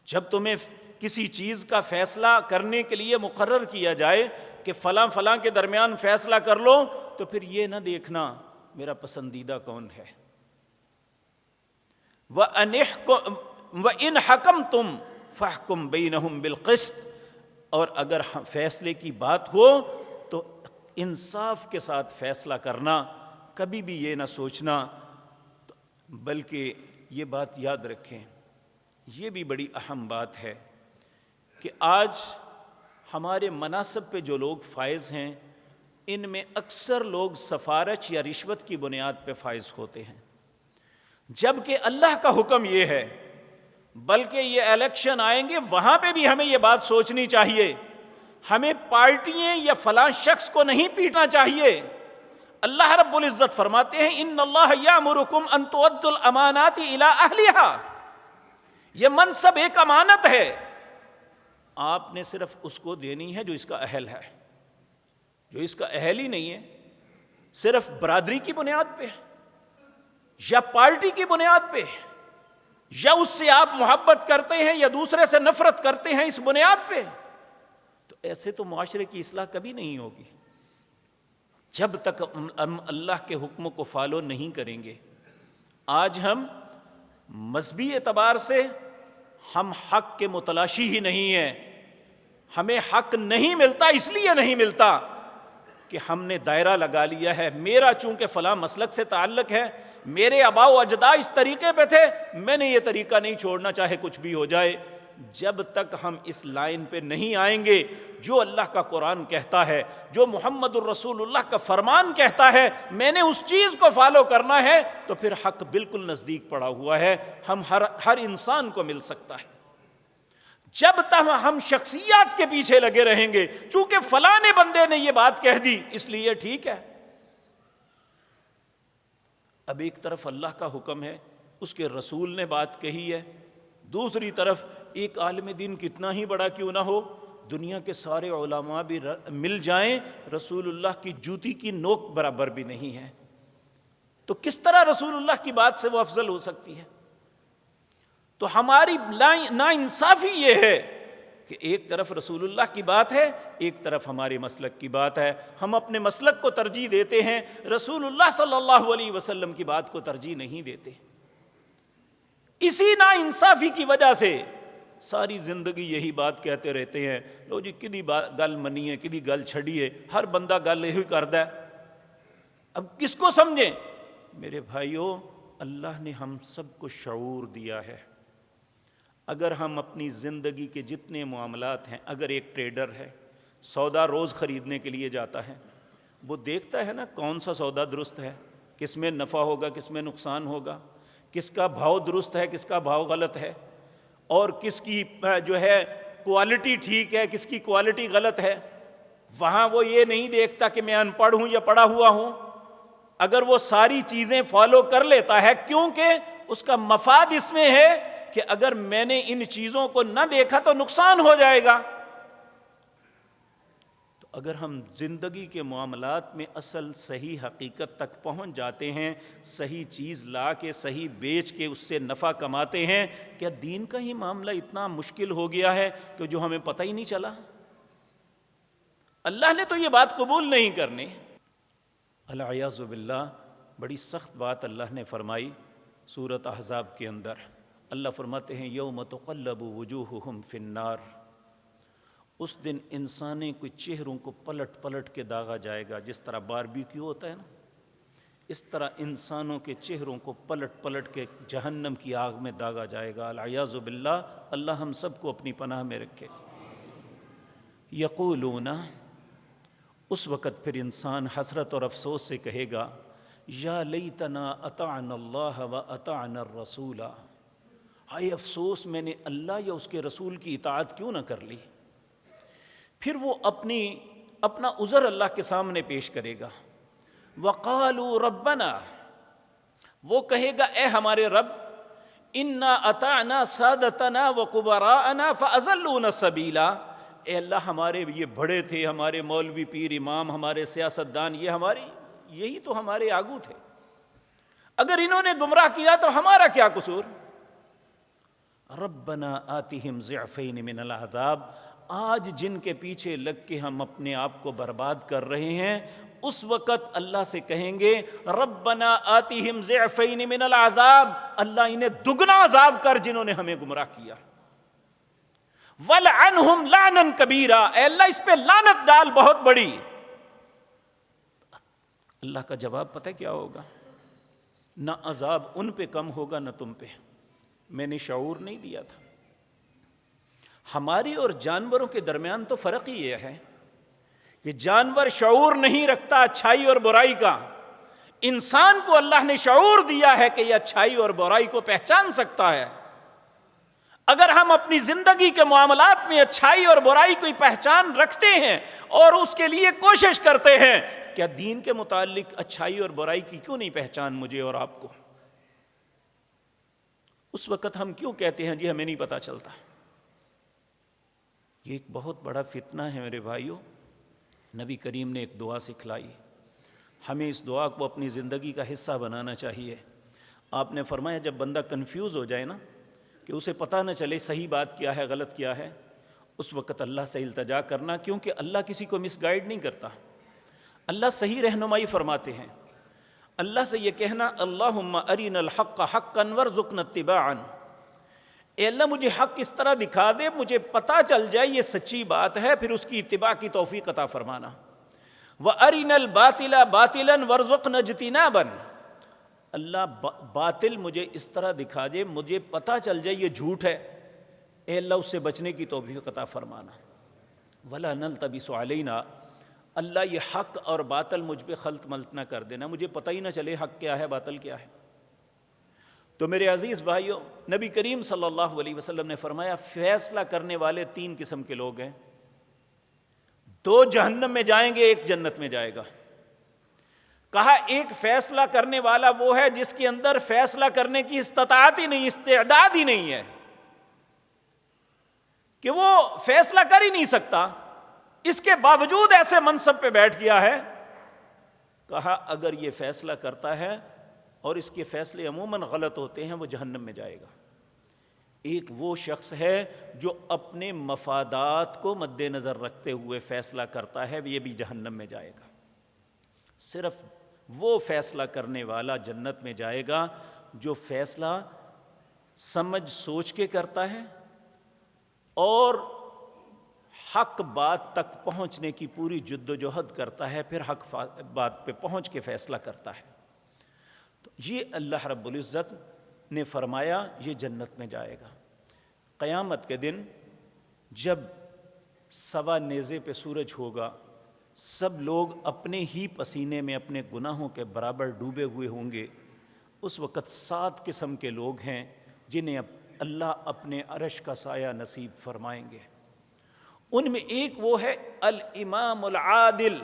جب تمہیں کسی چیز کا فیصلہ کرنے کے لیے مقرر کیا جائے کہ فلاں فلاں کے درمیان فیصلہ کر لو، تو پھر یہ نہ دیکھنا میرا پسندیدہ کون ہے۔ وَإِنْ حَكَمْتُمْ فَاحْكُمْ بَيْنَهُمْ بِالْقِسْطِ، اور اگر فیصلے کی بات ہو تو انصاف کے ساتھ فیصلہ کرنا، کبھی بھی یہ نہ سوچنا، بلکہ یہ بات یاد رکھیں، یہ بھی بڑی اہم بات ہے کہ آج ہمارے مناصب پہ جو لوگ فائز ہیں، ان میں اکثر لوگ سفارش یا رشوت کی بنیاد پہ فائز ہوتے ہیں، جبکہ اللہ کا حکم یہ ہے، بلکہ یہ الیکشن آئیں گے وہاں پہ بھی ہمیں یہ بات سوچنی چاہیے، ہمیں پارٹیاں یا فلاں شخص کو نہیں پیٹنا چاہیے۔ اللہ رب العزت فرماتے ہیں ان اللہ یامرکم ان تؤدوا الامانات الی اہلها، یہ منصب ایک امانت ہے، آپ نے صرف اس کو دینی ہے جو اس کا اہل ہے، جو اس کا اہل ہی نہیں ہے، صرف برادری کی بنیاد پہ یا پارٹی کی بنیاد پہ یا اس سے آپ محبت کرتے ہیں یا دوسرے سے نفرت کرتے ہیں اس بنیاد پہ، تو ایسے تو معاشرے کی اصلاح کبھی نہیں ہوگی جب تک ہم اللہ کے حکم کو فالو نہیں کریں گے۔ آج ہم مذہبی اعتبار سے ہم حق کے متلاشی ہی نہیں ہیں، ہمیں حق نہیں ملتا، اس لیے نہیں ملتا کہ ہم نے دائرہ لگا لیا ہے، میرا چونکہ فلاں مسلک سے تعلق ہے، میرے آباء و اجداد اس طریقے پہ تھے، میں نے یہ طریقہ نہیں چھوڑنا چاہے کچھ بھی ہو جائے۔ جب تک ہم اس لائن پہ نہیں آئیں گے جو اللہ کا قرآن کہتا ہے، جو محمد الرسول اللہ کا فرمان کہتا ہے، میں نے اس چیز کو فالو کرنا ہے، تو پھر حق بالکل نزدیک پڑا ہوا ہے، ہم ہر انسان کو مل سکتا ہے۔ جب تک ہم شخصیات کے پیچھے لگے رہیں گے، چونکہ فلاں بندے نے یہ بات کہہ دی اس لیے ٹھیک ہے، اب ایک طرف اللہ کا حکم ہے، اس کے رسول نے بات کہی ہے، دوسری طرف ایک عالم دین کتنا ہی بڑا کیوں نہ ہو، دنیا کے سارے علماء بھی مل جائیں، رسول اللہ کی جوتی کی نوک برابر بھی نہیں ہے، تو کس طرح رسول اللہ کی بات سے وہ افضل ہو سکتی ہے؟ تو ہماری ناانصافی یہ ہے کہ ایک طرف رسول اللہ کی بات ہے، ایک طرف ہمارے مسلک کی بات ہے، ہم اپنے مسلک کو ترجیح دیتے ہیں، رسول اللہ صلی اللہ علیہ وسلم کی بات کو ترجیح نہیں دیتے۔ اسی ناانصافی کی وجہ سے ساری زندگی یہی بات کہتے رہتے ہیں، لو جی کدی گل منی ہے، کدی گل چھڑی ہے، ہر بندہ گل یہی کردا ہے، اب کس کو سمجھیں؟ میرے بھائیوں، اللہ نے ہم سب کو شعور دیا ہے، اگر ہم اپنی زندگی کے جتنے معاملات ہیں، اگر ایک ٹریڈر ہے، سودا روز خریدنے کے لیے جاتا ہے، وہ دیکھتا ہے نا کون سا سودا درست ہے، کس میں نفع ہوگا، کس میں نقصان ہوگا، کس کا بھاؤ درست ہے، کس کا بھاؤ غلط ہے، اور کس کی جو ہے کوالٹی ٹھیک ہے، کس کی کوالٹی غلط ہے۔ وہاں وہ یہ نہیں دیکھتا کہ میں ان پڑھ ہوں یا پڑھا ہوا ہوں، اگر وہ ساری چیزیں فالو کر لیتا ہے، کیونکہ اس کا مفاد اس میں ہے کہ اگر میں نے ان چیزوں کو نہ دیکھا تو نقصان ہو جائے گا۔ تو اگر ہم زندگی کے معاملات میں اصل صحیح حقیقت تک پہنچ جاتے ہیں، صحیح چیز لا کے صحیح بیچ کے اس سے نفع کماتے ہیں، کیا دین کا ہی معاملہ اتنا مشکل ہو گیا ہے کہ جو ہمیں پتہ ہی نہیں چلا؟ اللہ نے تو یہ بات قبول نہیں کرنی۔ العیاذ باللہ، بڑی سخت بات اللہ نے فرمائی سورۃ احزاب کے اندر۔ اللہ فرماتے ہیں یوم تقلب وجوہہم فی النار، اس دن انسانوں کے چہروں کو پلٹ پلٹ کے داغا جائے گا، جس طرح باربیکیو ہوتا ہے نا، اس طرح انسانوں کے چہروں کو پلٹ پلٹ کے جہنم کی آگ میں داغا جائے گا۔ العیاذ باللہ، اللہ ہم سب کو اپنی پناہ میں رکھے۔ یقولون، اس وقت پھر انسان حسرت اور افسوس سے کہے گا یا لیتنا اطعنا اللہ و اطعنا الرسول، ہائے افسوس میں نے اللہ یا اس کے رسول کی اطاعت کیوں نہ کر لی۔ پھر وہ اپنا عذر اللہ کے سامنے پیش کرے گا۔ وقالوا ربنا، وہ کہے گا اے ہمارے رب، انا اطعنا سادتنا وکبراءنا فاضلونا السبیلا، اے اللہ ہمارے یہ بڑے تھے، ہمارے مولوی پیر امام، ہمارے سیاستدان، یہی تو ہمارے آگو تھے، اگر انہوں نے گمراہ کیا تو ہمارا کیا قصور۔ ربنا آتہم ضعفین من العذاب، آج جن کے پیچھے لگ کے ہم اپنے آپ کو برباد کر رہے ہیں، اس وقت اللہ سے کہیں گے ربنا آتہم ضعفین من العذاب، اللہ انہیں دگنا عذاب کر جنہوں نے ہمیں گمراہ کیا۔ وَلْعَنْهُمْ لَعْنًا كَبِيرًا، اے اللہ اس پہ لعنت ڈال بہت بڑی۔ اللہ کا جواب پتہ کیا ہوگا؟ نہ عذاب ان پہ کم ہوگا نہ تم پہ، میں نے شعور نہیں دیا تھا۔ ہماری اور جانوروں کے درمیان تو فرق ہی یہ ہے کہ جانور شعور نہیں رکھتا اچھائی اور برائی کا، انسان کو اللہ نے شعور دیا ہے کہ یہ اچھائی اور برائی کو پہچان سکتا ہے۔ اگر ہم اپنی زندگی کے معاملات میں اچھائی اور برائی کی پہچان رکھتے ہیں اور اس کے لیے کوشش کرتے ہیں، کیا دین کے متعلق اچھائی اور برائی کی کیوں نہیں پہچان مجھے اور آپ کو؟ اس وقت ہم کیوں کہتے ہیں جی ہمیں نہیں پتہ چلتا؟ یہ ایک بہت بڑا فتنہ ہے میرے بھائیوں۔ نبی کریم نے ایک دعا سکھلائی، ہمیں اس دعا کو اپنی زندگی کا حصہ بنانا چاہیے۔ آپ نے فرمایا جب بندہ کنفیوز ہو جائے نا، کہ اسے پتہ نہ چلے صحیح بات کیا ہے غلط کیا ہے، اس وقت اللہ سے التجا کرنا، کیونکہ اللہ کسی کو مس گائیڈ نہیں کرتا، اللہ صحیح رہنمائی فرماتے ہیں۔ اللہ سے یہ کہنا اللہم ارنا الحق حقا وارزقنا اتباعا، اے اللہ مجھے حق اس طرح دکھا دے مجھے پتہ چل جائے یہ سچی بات ہے، پھر اس کی اتباع کی توفیق عطا فرمانا۔ وارنا الباطل باطلا وارزقنا اجتنابا، اللہ باطل مجھے اس طرح دکھا دے مجھے پتہ چل جائے یہ جھوٹ ہے، اے اللہ اس سے بچنے کی توفیق عطا فرمانا۔ ولا نلتبس علینا، اللہ یہ حق اور باطل مجھ پہ خلط ملط نہ کر دینا، مجھے پتہ ہی نہ چلے حق کیا ہے باطل کیا ہے۔ تو میرے عزیز بھائیوں، نبی کریم صلی اللہ علیہ وسلم نے فرمایا فیصلہ کرنے والے 3 قسم کے لوگ ہیں، 2 جہنم میں جائیں گے، 1 جنت میں جائے گا۔ کہا ایک فیصلہ کرنے والا وہ ہے جس کے اندر فیصلہ کرنے کی استطاعت ہی نہیں، استعداد ہی نہیں ہے، کہ وہ فیصلہ کر ہی نہیں سکتا، اس کے باوجود ایسے منصب پہ بیٹھ گیا ہے۔ کہا اگر یہ فیصلہ کرتا ہے اور اس کے فیصلے عموماً غلط ہوتے ہیں وہ جہنم میں جائے گا۔ ایک وہ شخص ہے جو اپنے مفادات کو مد نظر رکھتے ہوئے فیصلہ کرتا ہے، یہ بھی جہنم میں جائے گا۔ صرف وہ فیصلہ کرنے والا جنت میں جائے گا جو فیصلہ سمجھ سوچ کے کرتا ہے اور حق بات تک پہنچنے کی پوری جد و جہد کرتا ہے، پھر حق بات پہ پہنچ کے فیصلہ کرتا ہے۔ تو یہ اللہ رب العزت نے فرمایا یہ جنت میں جائے گا۔ قیامت کے دن جب سوا نیزے پہ سورج ہوگا، سب لوگ اپنے ہی پسینے میں اپنے گناہوں کے برابر ڈوبے ہوئے ہوں گے، اس وقت 7 قسم کے لوگ ہیں جنہیں اللہ اپنے عرش کا سایہ نصیب فرمائیں گے۔ ان میں ایک وہ ہے الامام العادل،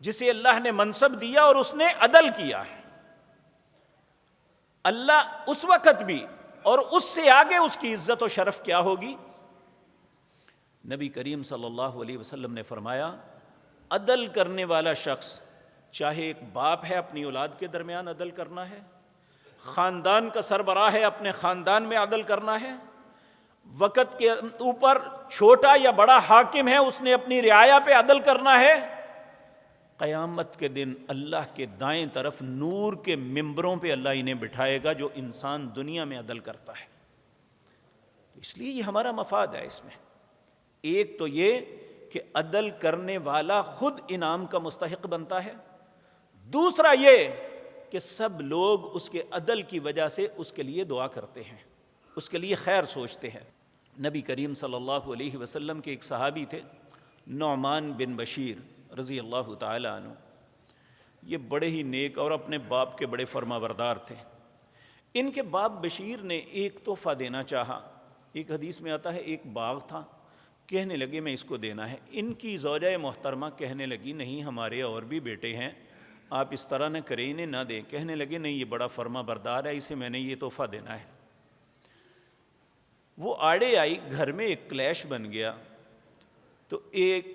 جسے اللہ نے منصب دیا اور اس نے عدل کیا ہے۔ اللہ اس وقت بھی اور اس سے آگے اس کی عزت و شرف کیا ہوگی؟ نبی کریم صلی اللہ علیہ وسلم نے فرمایا عدل کرنے والا شخص، چاہے ایک باپ ہے اپنی اولاد کے درمیان عدل کرنا ہے، خاندان کا سربراہ ہے اپنے خاندان میں عدل کرنا ہے، وقت کے اوپر چھوٹا یا بڑا حاکم ہے اس نے اپنی رعایا پہ عدل کرنا ہے، قیامت کے دن اللہ کے دائیں طرف نور کے ممبروں پہ اللہ انہیں بٹھائے گا جو انسان دنیا میں عدل کرتا ہے۔ اس لیے یہ ہمارا مفاد ہے اس میں۔ ایک تو یہ کہ عدل کرنے والا خود انعام کا مستحق بنتا ہے، دوسرا یہ کہ سب لوگ اس کے عدل کی وجہ سے اس کے لیے دعا کرتے ہیں، اس کے لیے خیر سوچتے ہیں۔ نبی کریم صلی اللہ علیہ وسلم کے ایک صحابی تھے نعمان بن بشیر رضی اللہ تعالی عنہ۔ یہ بڑے ہی نیک اور اپنے باپ کے بڑے فرما بردار تھے۔ ان کے باپ بشیر نے ایک تحفہ دینا چاہا، ایک حدیث میں آتا ہے ایک باغ تھا، کہنے لگے میں اس کو دینا ہے۔ ان کی زوجہ محترمہ کہنے لگی نہیں ہمارے اور بھی بیٹے ہیں، آپ اس طرح نہ کریں، انہیں نہ دیں۔ کہنے لگے نہیں یہ بڑا فرما بردار ہے، اسے میں نے یہ تحفہ دینا ہے۔ وہ آڑے آئی، گھر میں ایک کلیش بن گیا، تو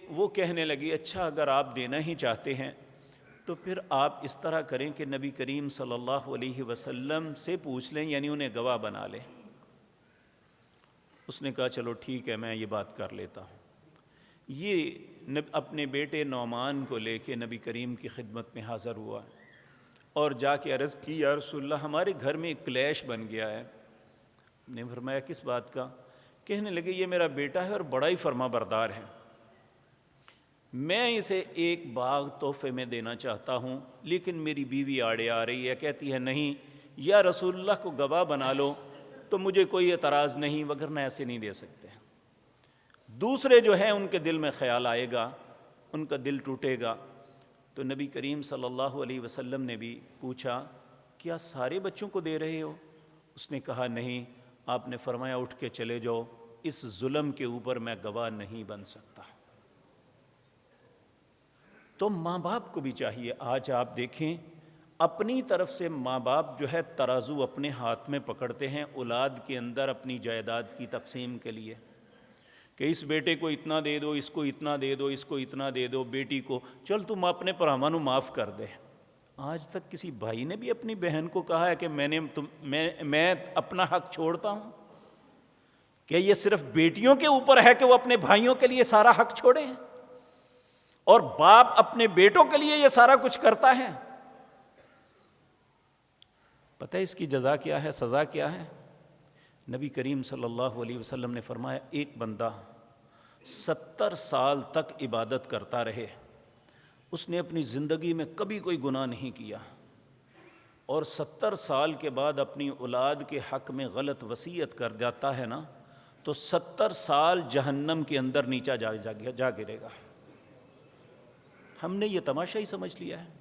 وہ کہنے لگی اچھا اگر آپ دینا ہی چاہتے ہیں تو پھر آپ اس طرح کریں کہ نبی کریم صلی اللہ علیہ وسلم سے پوچھ لیں، یعنی انہیں گواہ بنا لیں۔ اس نے کہا چلو ٹھیک ہے میں یہ بات کر لیتا ہوں۔ یہ اپنے بیٹے نعمان کو لے کے نبی کریم کی خدمت میں حاضر ہوا اور جا کے عرض کی یا رسول اللہ ہمارے گھر میں ایک کلیش بن گیا ہے۔ نے فرمایا کس بات کا؟ کہنے لگے یہ میرا بیٹا ہے اور بڑا ہی فرما بردار ہے، میں اسے ایک باغ تحفے میں دینا چاہتا ہوں، لیکن میری بیوی آڑے آ رہی ہے، کہتی ہے نہیں یا رسول اللہ کو گواہ بنا لو تو مجھے کوئی اعتراض نہیں، وگرنہ ایسے نہیں دے سکتے۔ دوسرے جو ہیں ان کے دل میں خیال آئے گا، ان کا دل ٹوٹے گا۔ تو نبی کریم صلی اللہ علیہ وسلم نے بھی پوچھا کیا سارے بچوں کو دے رہے ہو؟ اس نے کہا نہیں۔ آپ نے فرمایا اٹھ کے چلے جاؤ، اس ظلم کے اوپر میں گواہ نہیں بن سکتا۔ تو ماں باپ کو بھی چاہیے، آج آپ دیکھیں اپنی طرف سے ماں باپ جو ہے ترازو اپنے ہاتھ میں پکڑتے ہیں اولاد کے اندر اپنی جائیداد کی تقسیم کے لیے، کہ اس بیٹے کو اتنا دے دو، اس کو اتنا دے دو، اس کو اتنا دے دو، بیٹی کو چل تم اپنے پرامانو معاف کر دے۔ آج تک کسی بھائی نے بھی اپنی بہن کو کہا ہے کہ میں اپنا حق چھوڑتا ہوں؟ کہ یہ صرف بیٹیوں کے اوپر ہے کہ وہ اپنے بھائیوں کے لیے سارا حق چھوڑیں اور باپ اپنے بیٹوں کے لیے یہ سارا کچھ کرتا ہے؟ پتہ ہے اس کی جزا کیا ہے، سزا کیا ہے؟ نبی کریم صلی اللہ علیہ وسلم نے فرمایا ایک بندہ 70 سال تک عبادت کرتا رہے، اس نے اپنی زندگی میں کبھی کوئی گناہ نہیں کیا، اور 70 سال کے بعد اپنی اولاد کے حق میں غلط وصیت کر جاتا ہے نا، تو 70 سال جہنم کے اندر نیچا جا گرے گا۔ ہم نے یہ تماشا ہی سمجھ لیا ہے،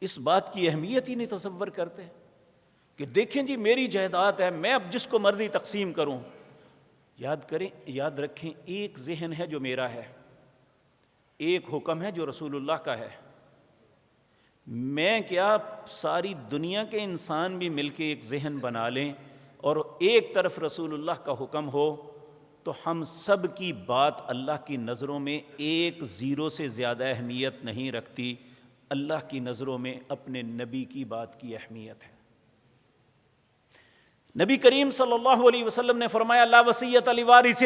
اس بات کی اہمیت ہی نہیں تصور کرتے کہ دیکھیں جی میری جائیداد ہے، میں اب جس کو مرضی تقسیم کروں۔ یاد رکھیں ایک ذہن ہے جو میرا ہے، ایک حکم ہے جو رسول اللہ کا ہے۔ میں کیا ساری دنیا کے انسان بھی مل کے ایک ذہن بنا لیں اور ایک طرف رسول اللہ کا حکم ہو تو ہم سب کی بات اللہ کی نظروں میں ایک زیرو سے زیادہ اہمیت نہیں رکھتی، اللہ کی نظروں میں اپنے نبی کی بات کی اہمیت ہے۔ نبی کریم صلی اللہ علیہ وسلم نے فرمایا لا وصیۃ لوارث،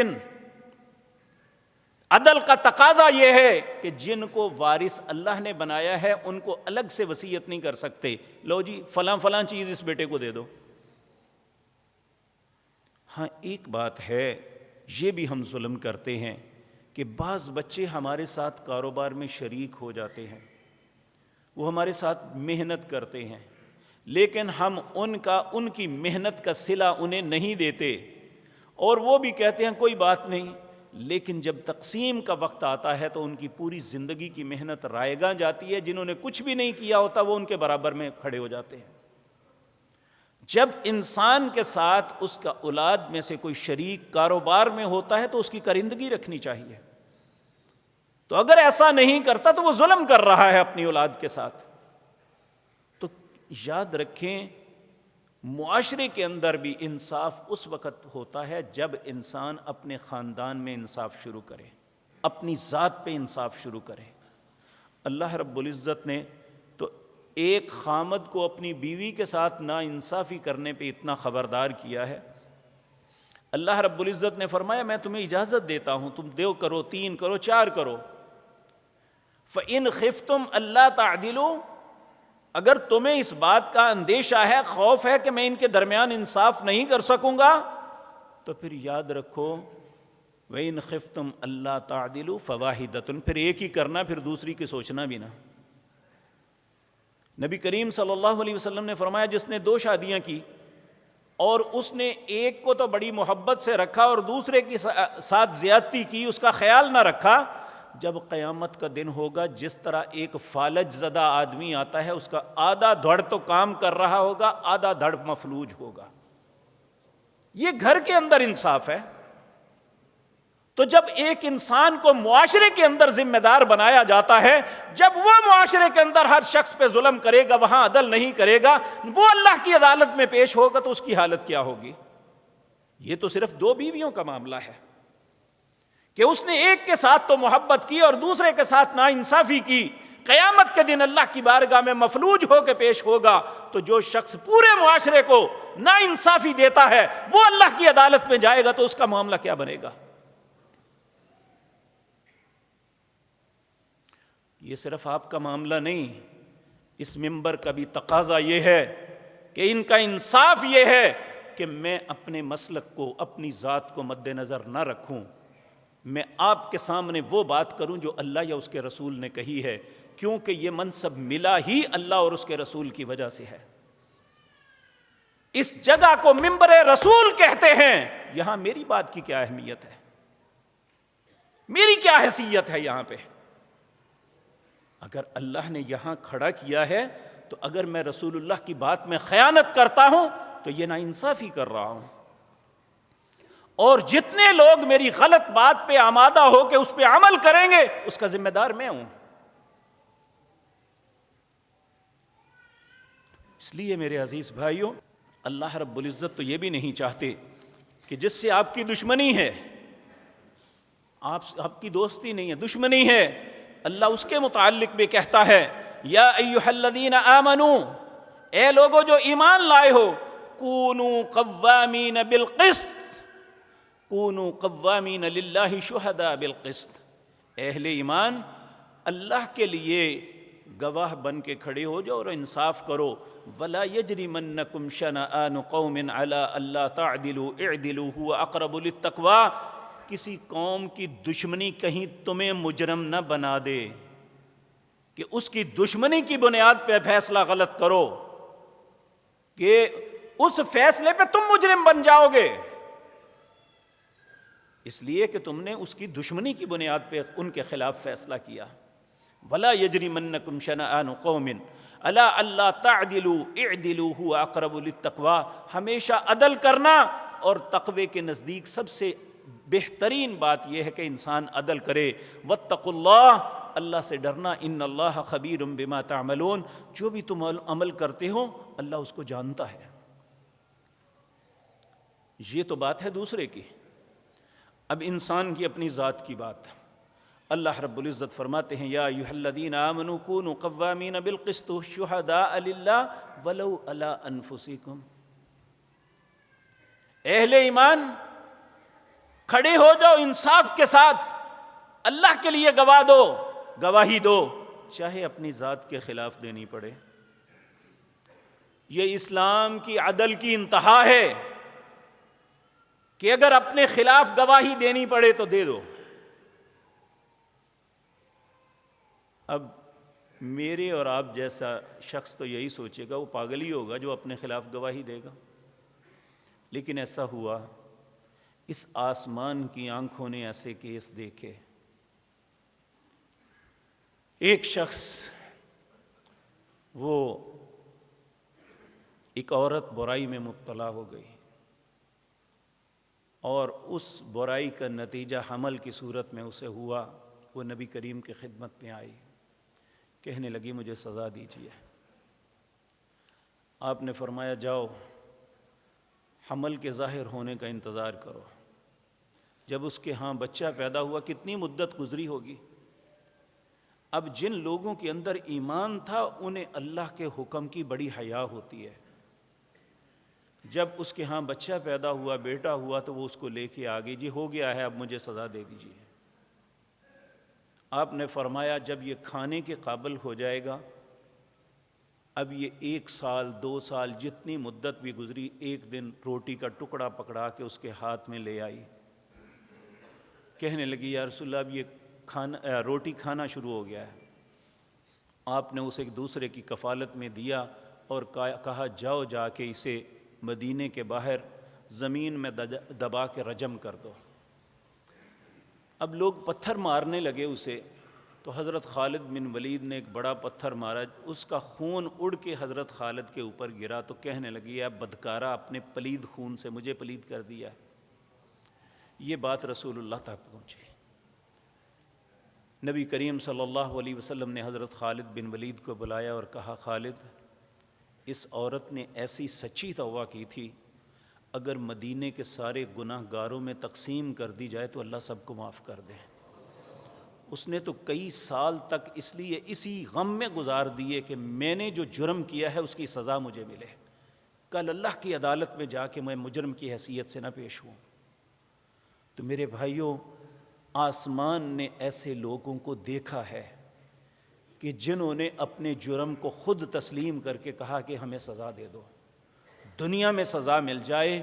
عدل کا تقاضا یہ ہے کہ جن کو وارث اللہ نے بنایا ہے ان کو الگ سے وصیت نہیں کر سکتے، لو جی فلاں فلاں چیز اس بیٹے کو دے دو۔ ہاں ایک بات ہے، یہ بھی ہم ظلم کرتے ہیں کہ بعض بچے ہمارے ساتھ کاروبار میں شریک ہو جاتے ہیں، وہ ہمارے ساتھ محنت کرتے ہیں، لیکن ہم ان کی محنت کا صلہ انہیں نہیں دیتے، اور وہ بھی کہتے ہیں کوئی بات نہیں، لیکن جب تقسیم کا وقت آتا ہے تو ان کی پوری زندگی کی محنت رائیگاں جاتی ہے، جنہوں نے کچھ بھی نہیں کیا ہوتا وہ ان کے برابر میں کھڑے ہو جاتے ہیں۔ جب انسان کے ساتھ اس کا اولاد میں سے کوئی شریک کاروبار میں ہوتا ہے تو اس کی کرندگی رکھنی چاہیے، تو اگر ایسا نہیں کرتا تو وہ ظلم کر رہا ہے اپنی اولاد کے ساتھ۔ تو یاد رکھیں معاشرے کے اندر بھی انصاف اس وقت ہوتا ہے جب انسان اپنے خاندان میں انصاف شروع کرے، اپنی ذات پہ انصاف شروع کرے۔ اللہ رب العزت نے تو ایک خامد کو اپنی بیوی کے ساتھ ناانصافی کرنے پہ اتنا خبردار کیا ہے، اللہ رب العزت نے فرمایا میں تمہیں اجازت دیتا ہوں، تم 2 کرو، 3 کرو، 4 کرو۔ فَإِنْ خِفْتُمْ أَلَّا تَعْدِلُوا، اگر تمہیں اس بات کا اندیشہ ہے، خوف ہے کہ میں ان کے درمیان انصاف نہیں کر سکوں گا، تو پھر یاد رکھو وَإِنْ خِفْتُمْ أَلَّا تَعْدِلُوا فَوَاحِدَةٌ، پھر ایک ہی کرنا، پھر دوسری کی سوچنا بھی نہ۔ نبی کریم صلی اللہ علیہ وسلم نے فرمایا جس نے 2 شادیاں کی اور اس نے ایک کو تو بڑی محبت سے رکھا اور دوسرے کے ساتھ زیادتی کی، اس کا خیال نہ رکھا، جب قیامت کا دن ہوگا جس طرح ایک فالج زدہ آدمی آتا ہے، اس کا آدھا دھڑ تو کام کر رہا ہوگا، آدھا دھڑ مفلوج ہوگا۔ یہ گھر کے اندر انصاف ہے۔ تو جب ایک انسان کو معاشرے کے اندر ذمہ دار بنایا جاتا ہے، جب وہ معاشرے کے اندر ہر شخص پہ ظلم کرے گا، وہاں عدل نہیں کرے گا، وہ اللہ کی عدالت میں پیش ہوگا تو اس کی حالت کیا ہوگی؟ یہ تو صرف دو بیویوں کا معاملہ ہے کہ اس نے ایک کے ساتھ تو محبت کی اور دوسرے کے ساتھ ناانصافی کی، قیامت کے دن اللہ کی بارگاہ میں مفلوج ہو کے پیش ہوگا۔ تو جو شخص پورے معاشرے کو ناانصافی دیتا ہے وہ اللہ کی عدالت میں جائے گا تو اس کا معاملہ کیا بنے گا؟ یہ صرف آپ کا معاملہ نہیں، اس منبر کا بھی تقاضا یہ ہے کہ ان کا انصاف یہ ہے کہ میں اپنے مسلک کو، اپنی ذات کو مد نظر نہ رکھوں، میں آپ کے سامنے وہ بات کروں جو اللہ یا اس کے رسول نے کہی ہے، کیونکہ یہ منصب ملا ہی اللہ اور اس کے رسول کی وجہ سے ہے۔ اس جگہ کو منبر رسول کہتے ہیں۔ یہاں میری بات کی کیا اہمیت ہے؟ میری کیا حیثیت ہے یہاں پہ؟ اگر اللہ نے یہاں کھڑا کیا ہے تو اگر میں رسول اللہ کی بات میں خیانت کرتا ہوں تو یہ ناانصافی کر رہا ہوں، اور جتنے لوگ میری غلط بات پہ آمادہ ہو کے اس پہ عمل کریں گے اس کا ذمہ دار میں ہوں۔ اس لیے میرے عزیز بھائیوں، اللہ رب العزت تو یہ بھی نہیں چاہتے کہ جس سے آپ کی دشمنی ہے، آپ کی دوستی نہیں ہے، دشمنی ہے، اللہ اس کے متعلق بھی کہتا ہے، یا ایھا الذین آمنو، اے لوگو جو ایمان لائے ہو، کونوا قوامین بالقسط، کونوا قوامین للہ شہداء بالقسط، اہل ایمان اللہ کے لیے گواہ بن کے کھڑے ہو جاؤ اور انصاف کرو۔ ولا یجرمنکم شنآن قوم علی الا تعدلوا اعدلوا هو اقرب للتقوی، کسی قوم کی دشمنی کہیں تمہیں مجرم نہ بنا دے کہ اس کی دشمنی کی بنیاد پہ فیصلہ غلط کرو کہ اس فیصلے پہ تم مجرم بن جاؤ گے، اس لیے کہ تم نے اس کی دشمنی کی بنیاد پہ ان کے خلاف فیصلہ کیا۔ ولا یجرمنکم شنآن قوم الا اللہ تعدلوا اعدلوا هو اقرب للتقوی، ہمیشہ عدل کرنا، اور تقوی کے نزدیک سب سے بہترین بات یہ ہے کہ انسان عدل کرے۔ واتقوا اللہ، اللہ سے ڈرنا، ان اللہ خبیر بما تعملون، جو بھی تم عمل کرتے ہو اللہ اس کو جانتا ہے۔ یہ تو بات ہے دوسرے کی۔ اب انسان کی اپنی ذات کی بات، اللہ رب العزت فرماتے ہیں، یا ایھا الذین آمنوا کونوا قوامین بالقسط شہداء للہ ولو علی انفسکم، اہل ایمان کھڑے ہو جاؤ انصاف کے ساتھ، اللہ کے لیے گواہی دو، چاہے اپنی ذات کے خلاف دینی پڑے۔ یہ اسلام کی عدل کی انتہا ہے کہ اگر اپنے خلاف گواہی دینی پڑے تو دے دو۔ اب میرے اور آپ جیسا شخص تو یہی سوچے گا وہ پاگل ہی ہوگا جو اپنے خلاف گواہی دے گا، لیکن ایسا ہوا، اس آسمان کی آنکھوں نے ایسے کیس دیکھے۔ ایک شخص، وہ ایک عورت برائی میں مبتلا ہو گئی اور اس برائی کا نتیجہ حمل کی صورت میں اسے ہوا۔ وہ نبی کریم کی خدمت میں آئی، کہنے لگی مجھے سزا دیجیے۔ آپ نے فرمایا جاؤ حمل کے ظاہر ہونے کا انتظار کرو۔ جب اس کے ہاں بچہ پیدا ہوا، کتنی مدت گزری ہوگی؟ اب جن لوگوں کے اندر ایمان تھا انہیں اللہ کے حکم کی بڑی حیا ہوتی ہے۔ جب اس کے ہاں بچہ پیدا ہوا، بیٹا ہوا، تو وہ اس کو لے کے آ گئی، جی ہو گیا ہے، اب مجھے سزا دے دیجیے۔ آپ نے فرمایا جب یہ کھانے کے قابل ہو جائے گا، اب یہ 1 سال 2 سال جتنی مدت بھی گزری، ایک دن روٹی کا ٹکڑا پکڑا کے اس کے ہاتھ میں لے آئی، کہنے لگی یا رسول اللہ اب یہ روٹی کھانا شروع ہو گیا ہے۔ آپ نے اسے ایک دوسرے کی کفالت میں دیا اور کہا جاؤ جا کے اسے مدینے کے باہر زمین میں دبا کے رجم کر دو۔ اب لوگ پتھر مارنے لگے اسے، تو حضرت خالد بن ولید نے ایک بڑا پتھر مارا، اس کا خون اڑ کے حضرت خالد کے اوپر گرا، تو کہنے لگی اے بدکارا، اپنے پلید خون سے مجھے پلید کر دیا۔ یہ بات رسول اللہ تک پہنچی۔ نبی کریم صلی اللہ علیہ وسلم نے حضرت خالد بن ولید کو بلایا اور کہا، خالد، اس عورت نے ایسی سچی توبہ کی تھی، اگر مدینے کے سارے گناہ گاروں میں تقسیم کر دی جائے تو اللہ سب کو معاف کر دے۔ اس نے تو کئی سال تک اس لیے اسی غم میں گزار دیے کہ میں نے جو جرم کیا ہے اس کی سزا مجھے ملے، کل اللہ کی عدالت میں جا کے میں مجرم کی حیثیت سے نہ پیش ہوں۔ تو میرے بھائیوں، آسمان نے ایسے لوگوں کو دیکھا ہے کہ جنہوں نے اپنے جرم کو خود تسلیم کر کے کہا کہ ہمیں سزا دے دو، دنیا میں سزا مل جائے۔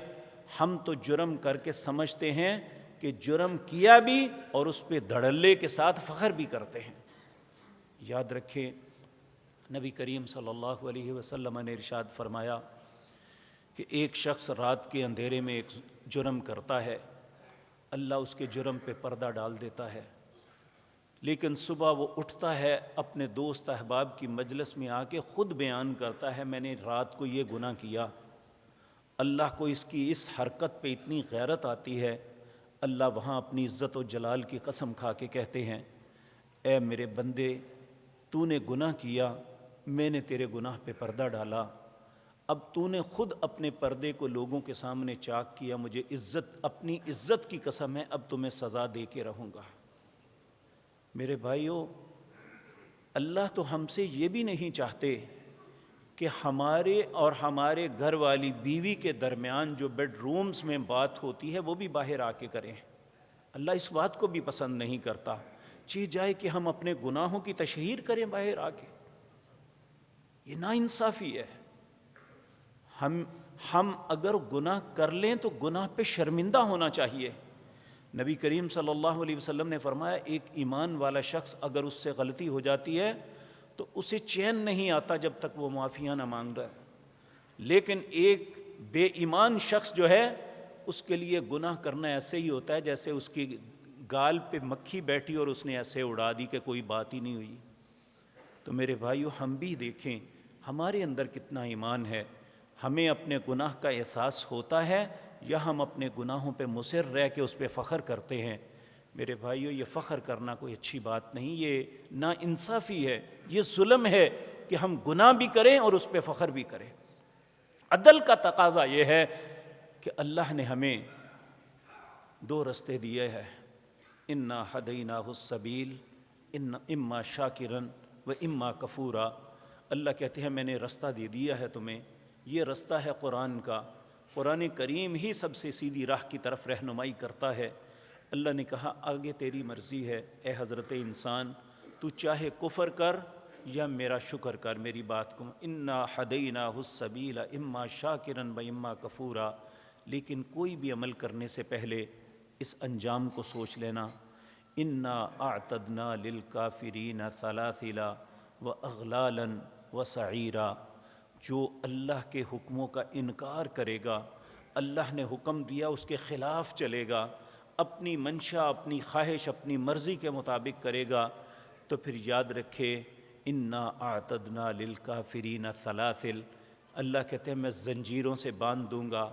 ہم تو جرم کر کے سمجھتے ہیں کہ جرم کیا بھی اور اس پہ دھڑلے کے ساتھ فخر بھی کرتے ہیں۔ یاد رکھیں، نبی کریم صلی اللہ علیہ وسلم نے ارشاد فرمایا کہ ایک شخص رات کے اندھیرے میں ایک جرم کرتا ہے، اللہ اس کے جرم پہ پردہ ڈال دیتا ہے، لیکن صبح وہ اٹھتا ہے، اپنے دوست احباب کی مجلس میں آ کے خود بیان کرتا ہے میں نے رات کو یہ گناہ کیا۔ اللہ کو اس کی اس حرکت پہ اتنی غیرت آتی ہے، اللہ وہاں اپنی عزت و جلال کی قسم کھا کے کہتے ہیں، اے میرے بندے، تو نے گناہ کیا، میں نے تیرے گناہ پہ پردہ ڈالا، اب تو نے خود اپنے پردے کو لوگوں کے سامنے چاک کیا، مجھے اپنی عزت کی قسم ہے، اب تمہیں سزا دے کے رہوں گا۔ میرے بھائیوں، اللہ تو ہم سے یہ بھی نہیں چاہتے کہ ہمارے اور ہمارے گھر والی بیوی کے درمیان جو بیڈ رومز میں بات ہوتی ہے وہ بھی باہر آ کے کریں۔ اللہ اس بات کو بھی پسند نہیں کرتا۔ چاہیے جائے کہ ہم اپنے گناہوں کی تشہیر کریں باہر آ کے، یہ ناانصافی ہے۔ ہم اگر گناہ کر لیں تو گناہ پہ شرمندہ ہونا چاہیے۔ نبی کریم صلی اللہ علیہ وسلم نے فرمایا، ایک ایمان والا شخص اگر اس سے غلطی ہو جاتی ہے تو اسے چین نہیں آتا جب تک وہ معافیاں نہ مانگ رہا ہے، لیکن ایک بے ایمان شخص جو ہے اس کے لیے گناہ کرنا ایسے ہی ہوتا ہے جیسے اس کی گال پہ مکھی بیٹھی اور اس نے ایسے اڑا دی کہ کوئی بات ہی نہیں ہوئی۔ تو میرے بھائیو، ہم بھی دیکھیں ہمارے اندر کتنا ایمان ہے، ہمیں اپنے گناہ کا احساس ہوتا ہے یا ہم اپنے گناہوں پہ مصر رہ کے اس پہ فخر کرتے ہیں۔ میرے بھائیو، یہ فخر کرنا کوئی اچھی بات نہیں، یہ ناانصافی ہے، یہ ظلم ہے کہ ہم گناہ بھی کریں اور اس پہ فخر بھی کریں۔ عدل کا تقاضا یہ ہے کہ اللہ نے ہمیں دو رستے دیے ہیں، انا ہدیناہ السبیل اما شاکرا و اما کفورا۔ اللہ کہتے ہیں میں نے رستہ دے دیا ہے تمہیں، یہ رستہ ہے قرآن کا، قرآن کریم ہی سب سے سیدھی راہ کی طرف رہنمائی کرتا ہے۔ اللہ نے کہا آگے تیری مرضی ہے اے حضرت انسان، تو چاہے کفر کر یا میرا شکر کر، میری بات کو، انا ہدیناہ السبیل اما شاکرا و اما کفورا۔ لیکن کوئی بھی عمل کرنے سے پہلے اس انجام کو سوچ لینا، انا اعتدنا للکافرین سلاسلا واغلالا وسعیرا۔ جو اللہ کے حکموں کا انکار کرے گا، اللہ نے حکم دیا اس کے خلاف چلے گا، اپنی منشا، اپنی خواہش، اپنی مرضی کے مطابق کرے گا، تو پھر یاد رکھے انا اعتدنا للکافرین سلاسل، اللہ کہتے ہیں میں زنجیروں سے باندھ دوں گا،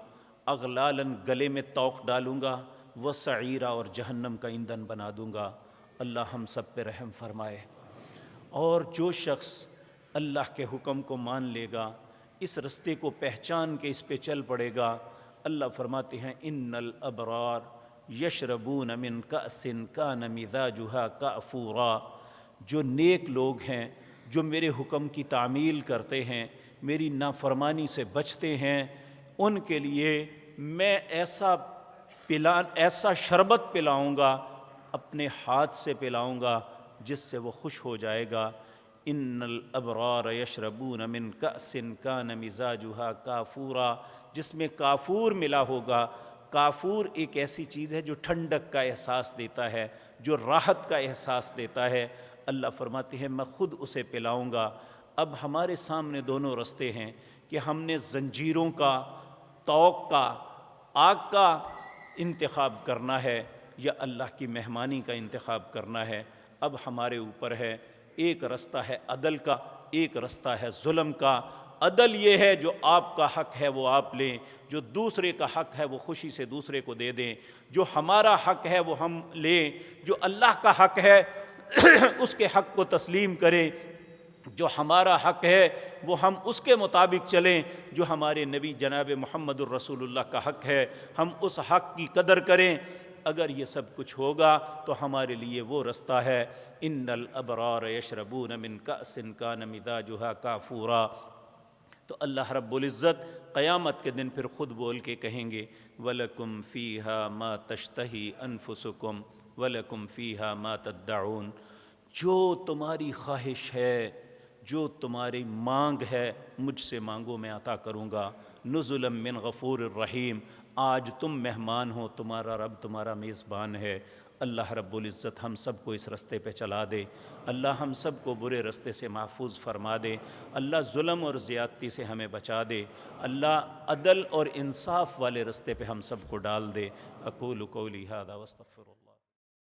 اغلالاً گلے میں توق ڈالوں گا، وسعیرا اور جہنم کا ایندھن بنا دوں گا۔ اللہ ہم سب پہ رحم فرمائے۔ اور جو شخص اللہ کے حکم کو مان لے گا، اس رستے کو پہچان کے اس پہ چل پڑے گا، اللہ فرماتے ہیں ان الابرار یشربون من کأس کان مزاجها کافورا۔ جو نیک لوگ ہیں، جو میرے حکم کی تعمیل کرتے ہیں، میری نافرمانی سے بچتے ہیں، ان کے لیے میں ایسا شربت پلاؤں گا، اپنے ہاتھ سے پلاؤں گا جس سے وہ خوش ہو جائے گا۔ ان الابرار یشربون من کأس کان مزاجها کافورا، جس میں کافور ملا ہوگا۔ کافور ایک ایسی چیز ہے جو ٹھنڈک کا احساس دیتا ہے، جو راحت کا احساس دیتا ہے۔ اللہ فرماتے ہیں میں خود اسے پلاؤں گا۔ اب ہمارے سامنے دونوں رستے ہیں کہ ہم نے زنجیروں کا، طوق کا، آگ کا انتخاب کرنا ہے یا اللہ کی مہمانی کا انتخاب کرنا ہے۔ اب ہمارے اوپر ہے، ایک رستہ ہے عدل کا، ایک رستہ ہے ظلم کا۔ عدل یہ ہے جو آپ کا حق ہے وہ آپ لیں، جو دوسرے کا حق ہے وہ خوشی سے دوسرے کو دے دیں، جو ہمارا حق ہے وہ ہم لیں، جو اللہ کا حق ہے اس کے حق کو تسلیم کریں، جو ہمارا حق ہے وہ ہم اس کے مطابق چلیں، جو ہمارے نبی جناب محمد الرسول اللہ کا حق ہے ہم اس حق کی قدر کریں۔ اگر یہ سب کچھ ہوگا تو ہمارے لیے وہ رستہ ہے۔ ان الابرار یشربون من کأس کان مزاجها کافورا۔ تو اللہ رب العزت قیامت کے دن پھر خود بول کے کہیں گے وَلَكُمْ فِيهَا مَا تَشْتَهِي أَنفُسُكُمْ وَلَكُمْ فِيهَا مَا تَدَّعُونَ۔ جو تمہاری خواہش ہے، جو تمہاری مانگ ہے، مجھ سے مانگو میں عطا کروں گا۔ نزلا من غفور الرحیم۔ آج تم مہمان ہو، تمہارا رب تمہارا میزبان ہے۔ اللہ رب العزت ہم سب کو اس رستے پہ چلا دے، اللہ ہم سب کو برے رستے سے محفوظ فرما دے، اللہ ظلم اور زیادتی سے ہمیں بچا دے، اللہ عدل اور انصاف والے رستے پہ ہم سب کو ڈال دے۔ اقول قولی ھذا واستغفر اللہ۔